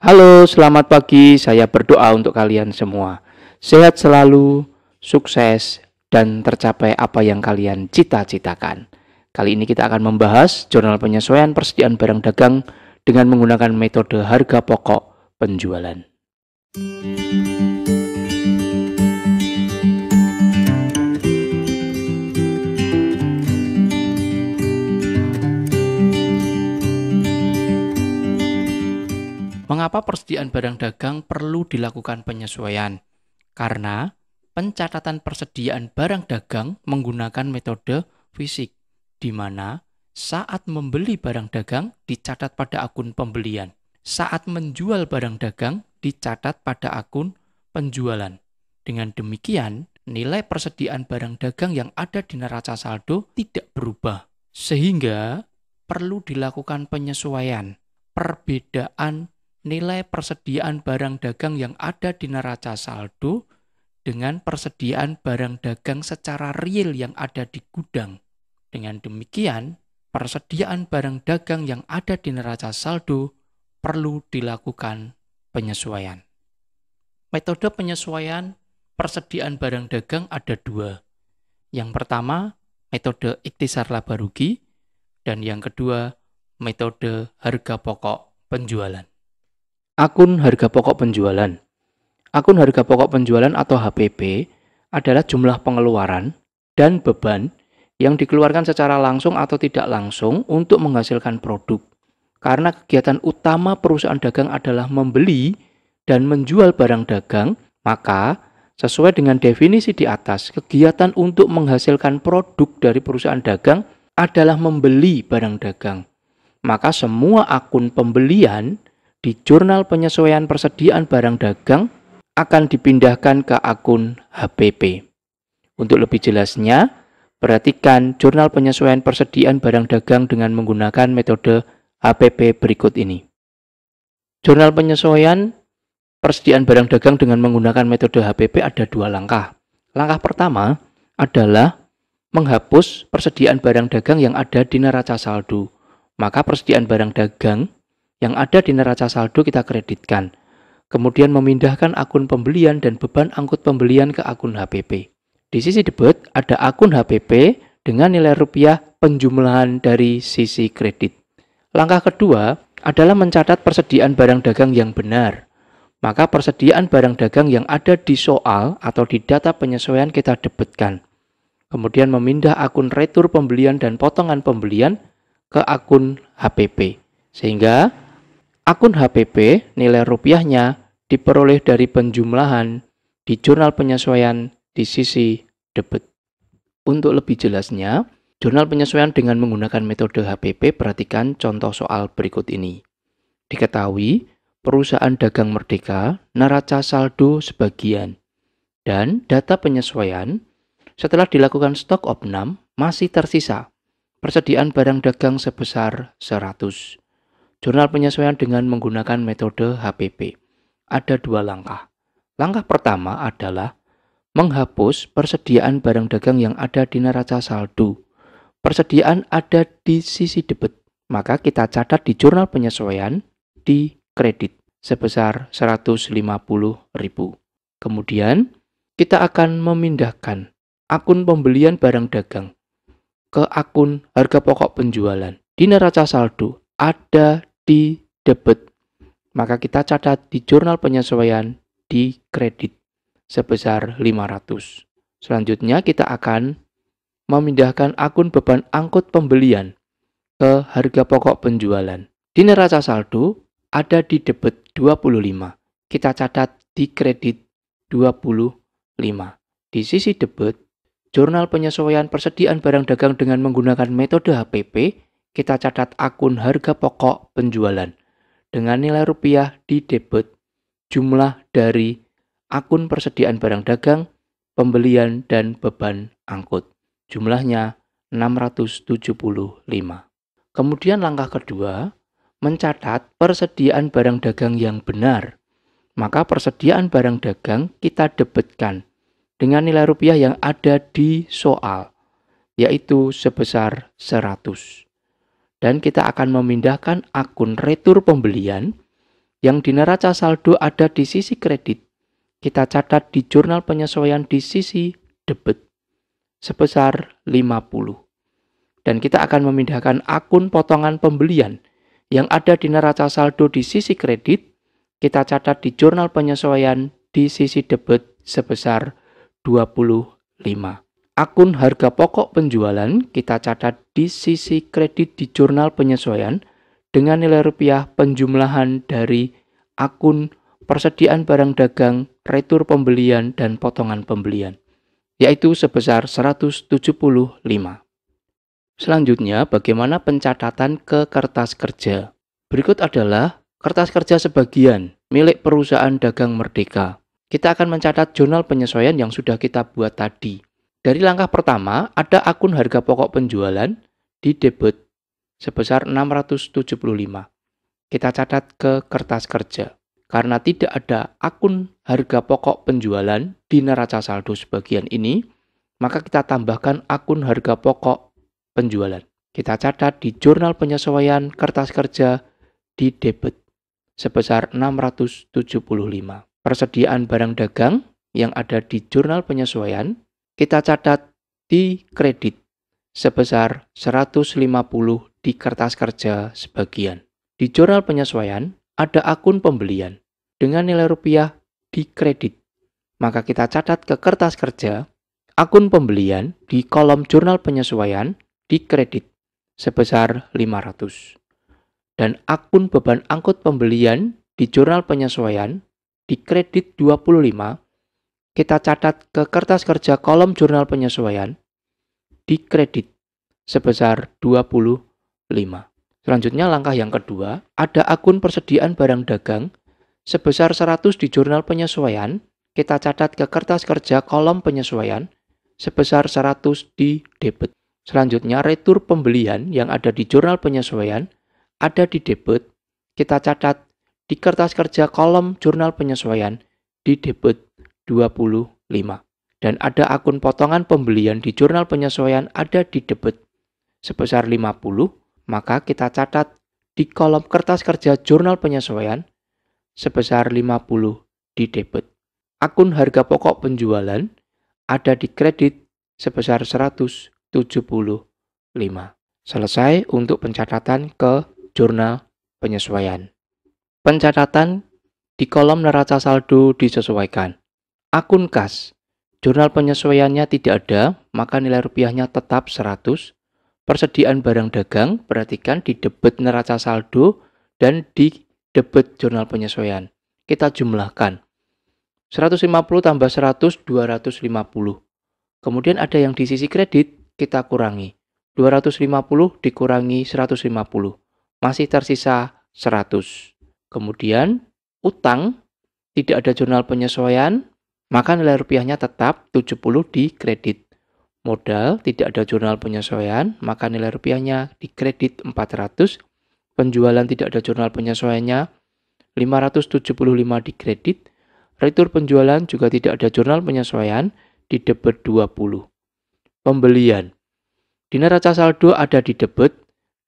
Halo, selamat pagi. Saya berdoa untuk kalian semua. Sehat selalu, sukses, dan tercapai apa yang kalian cita-citakan. Kali ini kita akan membahas jurnal penyesuaian persediaan barang dagang dengan menggunakan metode harga pokok penjualan. Mengapa persediaan barang dagang perlu dilakukan penyesuaian? Karena pencatatan persediaan barang dagang menggunakan metode fisik, di mana saat membeli barang dagang dicatat pada akun pembelian, saat menjual barang dagang dicatat pada akun penjualan. Dengan demikian, nilai persediaan barang dagang yang ada di neraca saldo tidak berubah, sehingga perlu dilakukan penyesuaian. Perbedaan nilai persediaan barang dagang yang ada di neraca saldo dengan persediaan barang dagang secara real yang ada di gudang. Dengan demikian, persediaan barang dagang yang ada di neraca saldo perlu dilakukan penyesuaian. Metode penyesuaian persediaan barang dagang ada dua. Yang pertama, metode ikhtisar laba rugi, dan yang kedua, metode harga pokok penjualan. Akun harga pokok penjualan. Akun harga pokok penjualan atau HPP adalah jumlah pengeluaran dan beban yang dikeluarkan secara langsung atau tidak langsung untuk menghasilkan produk. Karena kegiatan utama perusahaan dagang adalah membeli dan menjual barang dagang, maka sesuai dengan definisi di atas, kegiatan untuk menghasilkan produk dari perusahaan dagang adalah membeli barang dagang. Maka semua akun pembelian di jurnal penyesuaian persediaan barang dagang akan dipindahkan ke akun HPP. Untuk lebih jelasnya, perhatikan jurnal penyesuaian persediaan barang dagang dengan menggunakan metode HPP berikut ini. Jurnal penyesuaian persediaan barang dagang dengan menggunakan metode HPP ada dua langkah. Langkah pertama adalah menghapus persediaan barang dagang yang ada di neraca saldo. Maka persediaan barang dagang yang ada di neraca saldo kita kreditkan. Kemudian memindahkan akun pembelian dan beban angkut pembelian ke akun HPP. Di sisi debit ada akun HPP dengan nilai rupiah penjumlahan dari sisi kredit. Langkah kedua adalah mencatat persediaan barang dagang yang benar. Maka persediaan barang dagang yang ada di soal atau di data penyesuaian kita debitkan. Kemudian memindah akun retur pembelian dan potongan pembelian ke akun HPP. Sehingga akun HPP nilai rupiahnya diperoleh dari penjumlahan di jurnal penyesuaian di sisi debit. Untuk lebih jelasnya, jurnal penyesuaian dengan menggunakan metode HPP, perhatikan contoh soal berikut ini. Diketahui perusahaan dagang Merdeka neraca saldo sebagian dan data penyesuaian setelah dilakukan stok opnam masih tersisa persediaan barang dagang sebesar 100. Jurnal penyesuaian dengan menggunakan metode HPP. Ada dua langkah. Langkah pertama adalah menghapus persediaan barang dagang yang ada di neraca saldo. Persediaan ada di sisi debit, maka kita catat di jurnal penyesuaian di kredit sebesar 150.000. Kemudian kita akan memindahkan akun pembelian barang dagang ke akun harga pokok penjualan. Di neraca saldo ada di debit, maka kita catat di jurnal penyesuaian di kredit sebesar 500. Selanjutnya kita akan memindahkan akun beban angkut pembelian ke harga pokok penjualan. Di neraca saldo ada di debit 25. Kita catat di kredit 25. Di sisi debit, jurnal penyesuaian persediaan barang dagang dengan menggunakan metode HPP, kita catat akun harga pokok penjualan. Dengan nilai rupiah di debit, jumlah dari akun persediaan barang dagang, pembelian, dan beban angkut. Jumlahnya 675. Kemudian langkah kedua, mencatat persediaan barang dagang yang benar. Maka persediaan barang dagang kita debitkan dengan nilai rupiah yang ada di soal, yaitu sebesar 100. Dan kita akan memindahkan akun retur pembelian yang di neraca saldo ada di sisi kredit, kita catat di jurnal penyesuaian di sisi debit sebesar 50. Dan kita akan memindahkan akun potongan pembelian yang ada di neraca saldo di sisi kredit, kita catat di jurnal penyesuaian di sisi debit sebesar 25. Akun harga pokok penjualan kita catat di sisi kredit di jurnal penyesuaian dengan nilai rupiah penjumlahan dari akun persediaan barang dagang, retur pembelian, dan potongan pembelian, yaitu sebesar 175. Selanjutnya, bagaimana pencatatan ke kertas kerja? Berikut adalah kertas kerja sebagian milik perusahaan dagang Merdeka. Kita akan mencatat jurnal penyesuaian yang sudah kita buat tadi. Dari langkah pertama, ada akun harga pokok penjualan di debit sebesar 675. Kita catat ke kertas kerja. Karena tidak ada akun harga pokok penjualan di neraca saldo sebagian ini, maka kita tambahkan akun harga pokok penjualan. Kita catat di jurnal penyesuaian kertas kerja di debit sebesar 675. Persediaan barang dagang yang ada di jurnal penyesuaian kita catat di kredit sebesar 150 di kertas kerja sebagian. Di jurnal penyesuaian ada akun pembelian dengan nilai rupiah di kredit. Maka kita catat ke kertas kerja akun pembelian di kolom jurnal penyesuaian di kredit sebesar 500. Dan akun beban angkut pembelian di jurnal penyesuaian di kredit 25 kita catat ke kertas kerja kolom jurnal penyesuaian di kredit sebesar 25. Selanjutnya langkah yang kedua, ada akun persediaan barang dagang sebesar 100 di jurnal penyesuaian, kita catat ke kertas kerja kolom penyesuaian sebesar 100 di debit. Selanjutnya retur pembelian yang ada di jurnal penyesuaian ada di debit, kita catat di kertas kerja kolom jurnal penyesuaian di debit 25. Dan ada akun potongan pembelian di jurnal penyesuaian ada di debit sebesar 50, maka kita catat di kolom kertas kerja jurnal penyesuaian sebesar 50 di debit. Akun harga pokok penjualan ada di kredit sebesar 175. Selesai untuk pencatatan ke jurnal penyesuaian. Pencatatan di kolom neraca saldo disesuaikan. Akun kas, jurnal penyesuaiannya tidak ada, maka nilai rupiahnya tetap 100. Persediaan barang dagang, perhatikan di debit neraca saldo dan di debit jurnal penyesuaian. Kita jumlahkan. 150 tambah 100, 250. Kemudian ada yang di sisi kredit, kita kurangi. 250 dikurangi 150. Masih tersisa 100. Kemudian, utang, tidak ada jurnal penyesuaian, maka nilai rupiahnya tetap 70 di kredit. Modal, tidak ada jurnal penyesuaian, maka nilai rupiahnya di kredit 400. Penjualan tidak ada jurnal penyesuaiannya, 575 di kredit. Retur penjualan juga tidak ada jurnal penyesuaian, di debit 20. Pembelian, di neraca saldo ada di debit,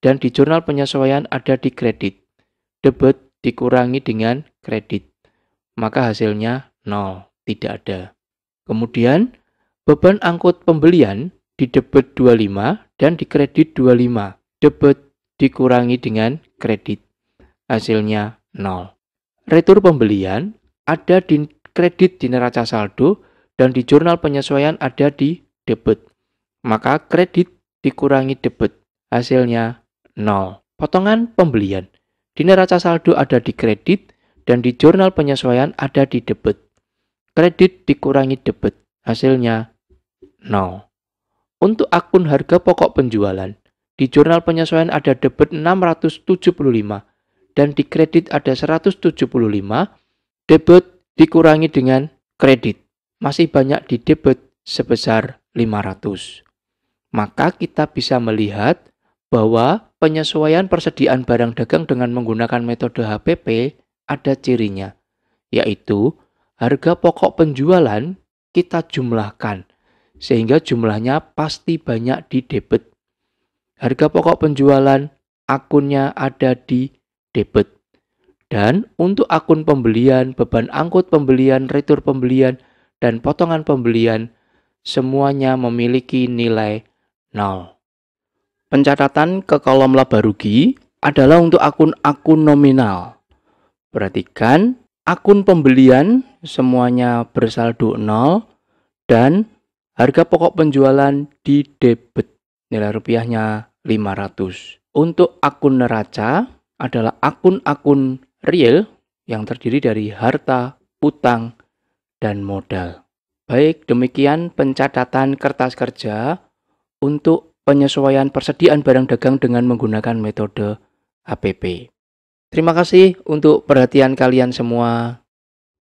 dan di jurnal penyesuaian ada di kredit. Debit dikurangi dengan kredit, maka hasilnya 0. Tidak ada. Kemudian, beban angkut pembelian di debit 25 dan di kredit 25. Debit dikurangi dengan kredit. Hasilnya 0. Retur pembelian ada di kredit di neraca saldo dan di jurnal penyesuaian ada di debit. Maka kredit dikurangi debit. Hasilnya 0. Potongan pembelian di neraca saldo ada di kredit dan di jurnal penyesuaian ada di debit. Kredit dikurangi debit, hasilnya 0. Untuk akun harga pokok penjualan, di jurnal penyesuaian ada debit 675 dan di kredit ada 175, debit dikurangi dengan kredit. Masih banyak di debit sebesar 500. Maka kita bisa melihat bahwa penyesuaian persediaan barang dagang dengan menggunakan metode HPP ada cirinya, yaitu harga pokok penjualan kita jumlahkan, sehingga jumlahnya pasti banyak di debit. Harga pokok penjualan akunnya ada di debit. Dan untuk akun pembelian, beban angkut pembelian, retur pembelian, dan potongan pembelian, semuanya memiliki nilai 0. Pencatatan ke kolom laba rugi adalah untuk akun-akun nominal. Perhatikan, akun pembelian semuanya bersaldo 0 dan harga pokok penjualan di debit. Nilai rupiahnya 500. Untuk akun neraca adalah akun-akun real yang terdiri dari harta, utang, dan modal. Baik, demikian pencatatan kertas kerja untuk penyesuaian persediaan barang dagang dengan menggunakan metode HPP. Terima kasih untuk perhatian kalian semua.